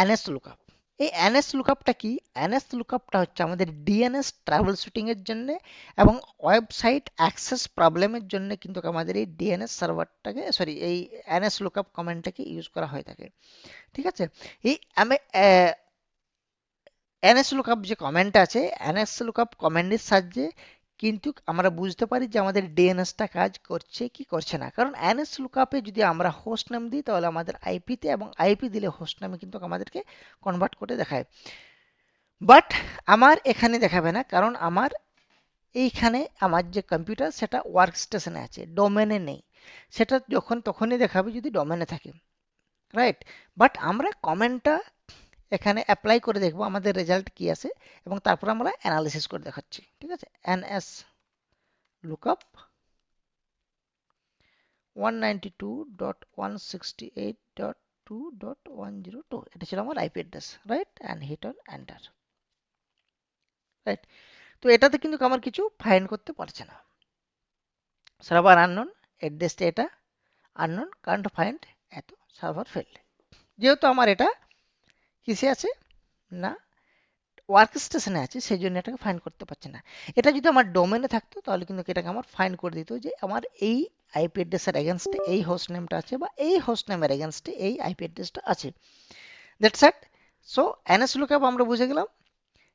NS lookup. এই NS লুকআপটা কি? NS লুকআপটা হচ্ছে আমাদের ডিএনএস ট্রাভেল শুটিং এর জন্য এবং ওয়েবসাইট অ্যাক্সেস প্রবলেমের জন্য কিন্তু আমাদের এই ডিএনএস সার্ভারটাকে সরি এই এনএস লুকআপ কমান্ডটাকে ইউজ করা হয়ে থাকে। ঠিক আছে? এই আমি এনএস লুকআপ যে কমান্ড আছে, এনএস লুকআপ কমান্ডের সাহায্যে কিন্তু আমরা বুঝতে পারি যে আমাদের ডিএনএসটা কাজ করছে কি করছে না। কারণ এনএস লুকআপে যদি আমরা হোস্ট নাম দিই তাহলে আমাদের আইপিতে এবং আইপি দিলে হোস্ট নামে কিন্তু আমাদেরকে কনভার্ট করে দেখায়। বাট আমার এখানে দেখাবে না, কারণ আমার এইখানে আমার যে কম্পিউটার সেটা ওয়ার্ক স্টেশনে আছে, ডোমেনে নেই। সেটা যখন তখনই দেখাবে যদি ডোমেনে থাকে, রাইট? বাট আমরা কমেন্টটা এখানে অ্যাপ্লাই করে দেখবো আমাদের রেজাল্ট কি আসে এবং তারপর আমরা অ্যানালিসিস করে দেখাচ্ছি। ঠিক আছে? এনএস লুকআপ 192.168.2.102, এটা ছিল আমার IP address, right? And hit on enter, right? তো এটাতে কিন্তু আমার কিছু ফাইন্ড করতে পারছে না। সার্ভার আননোন, অ্যাড্রেসটা এটা আননোন, কারেন্ট ফাইন্ড এত, সার্ভার ফেল্ড। যেহেতু আমার এটা কিসে আছে না ওয়ার্ক স্টেশনে আছে, সেই জন্য এটাকে ফাইন্ড করতে পারছে না। এটা যদি আমার ডোমেনে থাকতো তাহলে কিন্তু এটাকে আমার ফাইন্ড করে দিত যে আমার এই আইপি অ্যাড্রেসের এগেনস্টে এই হোস্ট নেমটা আছে বা এই হোস্ট নেমের এগেনস্টে এই আইপি অ্যাড্রেসটা আছে। That's it. So NS lookup আমরা বুঝে গেলাম।